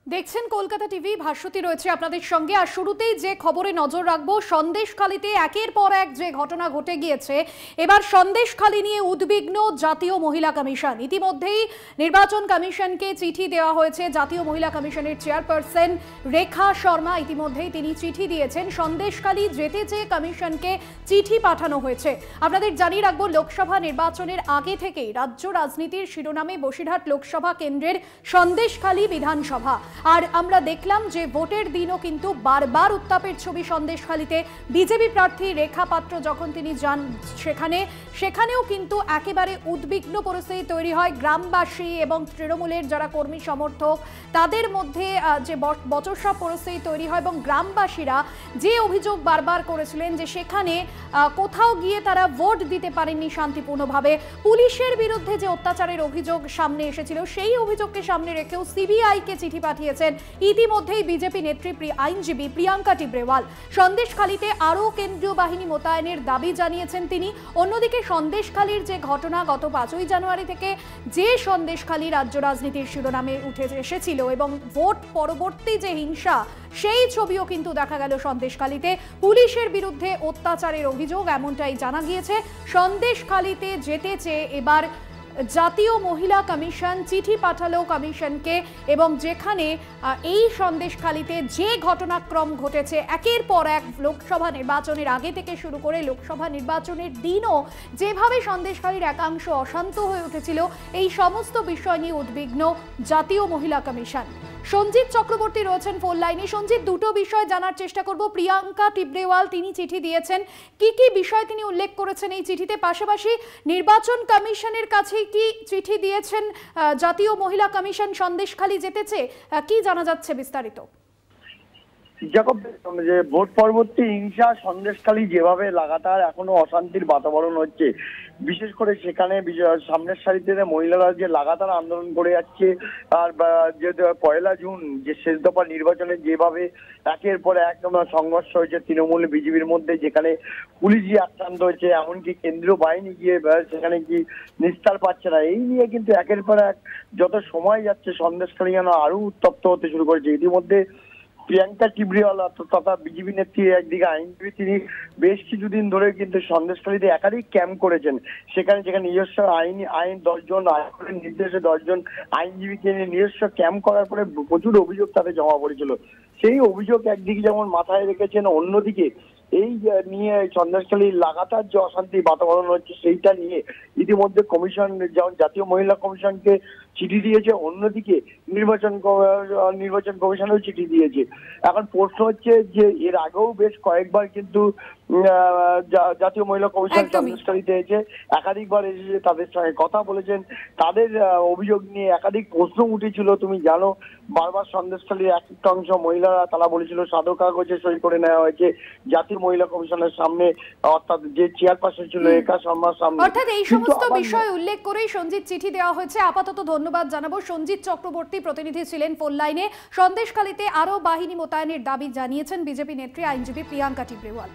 দেখছেন কলকাতা টিভি, ভাস্বতী রয়েছে আপনাদের সঙ্গে। আর শুরুতেই যে খবরে নজর রাখবো, সন্দেশখালীতে একের পর এক যে ঘটনা ঘটে গিয়েছে। এবার সন্দেশখালী নিয়ে উদ্বিগ্ন জাতীয় মহিলা কমিশন। ইতিমধ্যেই নির্বাচন কমিশনকে চিঠি দেওয়া হয়েছে। জাতীয় মহিলা কমিশনের চেয়ারপারসন রেখা শর্মা ইতিমধ্যেই তিনি চিঠি দিয়েছেন। সন্দেশখালী যেতে চেয়ে কমিশনকে চিঠি পাঠানো হয়েছে। আপনাদের জানিয়ে রাখবো, লোকসভা নির্বাচনের আগে থেকেই রাজ্য রাজনীতির শিরোনামে বসিরহাট লোকসভা কেন্দ্রের সন্দেশখালী বিধানসভা। আর আমরা দেখলাম যে ভোটের দিনও কিন্তু বারবার উত্তাপের ছবি সন্দেশখালীতে। বিজেপি প্রার্থী রেখা পাত্র যখন তিনি যান সেখানেও কিন্তু একেবারে উদ্বিগ্ন পরিস্থিতি তৈরি হয়। গ্রামবাসী এবং তৃণমূলের যারা কর্মী সমর্থক তাদের মধ্যে যে বচসা পরিস্থিতি তৈরি হয় এবং গ্রামবাসীরা যে অভিযোগ বারবার করেছিলেন যে সেখানে কোথাও গিয়ে তারা ভোট দিতে পারেননি শান্তিপূর্ণভাবে। পুলিশের বিরুদ্ধে যে অত্যাচারের অভিযোগ সামনে এসেছিল সেই অভিযোগকে সামনে রেখেও সিবিআইকে চিঠি পাঠিয়েছেন ইতিমধ্যেই বিজেপি নেত্রী আইনজীবী প্রিয়াঙ্কা টিব্রেওয়াল। সন্দেশখালীতে আরও কেন্দ্রীয় বাহিনী মোতায়েনের দাবি জানিয়েছেন তিনি। অন্যদিকে সন্দেশখালীর যে ঘটনা, গত 5ই জানুয়ারি থেকে যে সন্দেশখালী রাজ্য রাজনীতির শিরোনামে উঠে এসেছিল এবং ভোট পরবর্তী যে হিংসা, সেই ছবিও কিন্তু দেখা গেল সন্দেশখালীতে। পুলিশের বিরুদ্ধে অত্যাচারের অভিযোগ এমনটাই জানা গিয়েছে। সন্দেশখালীতে যেতে চেয়ে এবার জাতীয় মহিলা কমিশন চিঠি পাঠালো কমিশনকে, এবং যেখানে এই সন্দেশখালীতে যে ঘটনাক্রম ঘটেছে একের পর এক, লোকসভা নির্বাচনের আগে থেকে শুরু করে লোকসভা নির্বাচনের দিনও যেভাবে সন্দেশখালীর একাংশ অশান্ত হয়ে উঠেছিল, এই সমস্ত বিষয় নিয়ে উদ্বিগ্ন জাতীয় মহিলা কমিশন। সঞ্জিত চক্রবর্তী রয়েছেন ফোন লাইনে। সঞ্জিত, দুটো বিষয় জানার চেষ্টা করব। প্রিয়াঙ্কা টিব্রেওয়াল তিনি চিঠি দিয়েছেন, কি কি বিষয় তিনি উল্লেখ করেছেন এই চিঠিতে? পাশাপাশি নির্বাচন কমিশনের কাছে কি চিঠি দিয়েছেন জাতীয় মহিলা কমিশন সন্দেশখালী যেতে চেয়ে? কি জানা যাচ্ছে বিস্তারিত? যে ভোট পরবর্তী হিংসা সন্দেশখালী যেভাবে লাগাতার এখনো অশান্তির বাতাবরণ হচ্ছে, বিশেষ করে সেখানে সামনের সারিতে মহিলারা যে লাগাতার আন্দোলন করে যাচ্ছে। আর যে 1 জুন যে শেষ দফা নির্বাচনে যেভাবে একের পর এক সংঘর্ষ হয়েছে তৃণমূল বিজেপির মধ্যে, যেখানে পুলিশই আক্রান্ত হয়েছে, এমনকি কেন্দ্রীয় বাহিনী গিয়ে সেখানে কি নিস্তার পাচ্ছে না, এই নিয়ে কিন্তু একের পর এক যত সময় যাচ্ছে সন্দেশখালী যেন আরো উত্তপ্ত হতে শুরু করেছে। ইতিমধ্যে প্রিয়াঙ্কা টিব্রেওয়াল তথা বিজেপি নেত্রী, একদিকে আইনজীবী, তিনি বেশ কিছুদিন ধরে কিন্তু সন্দেশখালীতে একাধিক ক্যাম্প করেছেন। যেখানে নিজস্ব আইন 10 জন আইনের নির্দেশে 10 জন আইনজীবীকে নিয়ে নিজস্ব ক্যাম্প করার পরে প্রচুর অভিযোগ তাদের জমা পড়েছিল। সেই অভিযোগ একদিকে যেমন মাথায় রেখেছেন, অন্যদিকে এই নিয়ে সন্দেশখালীর লাগাতার যে অশান্তি বাতাবরণ হচ্ছে সেইটা নিয়ে ইতিমধ্যে কমিশন, যেমন জাতীয় মহিলা কমিশনকে চিঠি দিয়েছে, অন্যদিকে নির্বাচন কমিশনেও চিঠি দিয়েছে। এখন প্রশ্ন হচ্ছে যে এর আগেও বেশ কয়েকবার কিন্তু জাতীয় মহিলা কমিশন সন্দেশখালীতে এসে একাধিকবার এসেছে, তাদের সঙ্গে কথা বলেছেন। তাদের অভিযোগ নিয়ে একাধিক প্রশ্ন উঠেছিল। তুমি জানো, বারবার সন্দেশখালীর একটা অংশ মহিলারা তারা বলেছিল সাদা কাগজে সই করে নেওয়া হয়েছে জাতীয় মহিলা কমিশনের সামনে, অর্থাৎ যে চেয়ারপারসন ছিল রেখা শর্মার সামনে। অর্থাৎ এই সমস্ত বিষয় উল্লেখ করেই সঞ্জিত চিঠি দেওয়া হয়েছে। আপাতত ধন্যবাদ জানাবো। সঞ্জিত চক্রবর্তী প্রতিনিধি ছিলেন ফোন লাইনে। সন্দেশখালীতে আরও বাহিনী মোতায়েনের দাবি জানিয়েছেন বিজেপি নেত্রী আইনজীবী প্রিয়াঙ্কা টিব্রেওয়াল।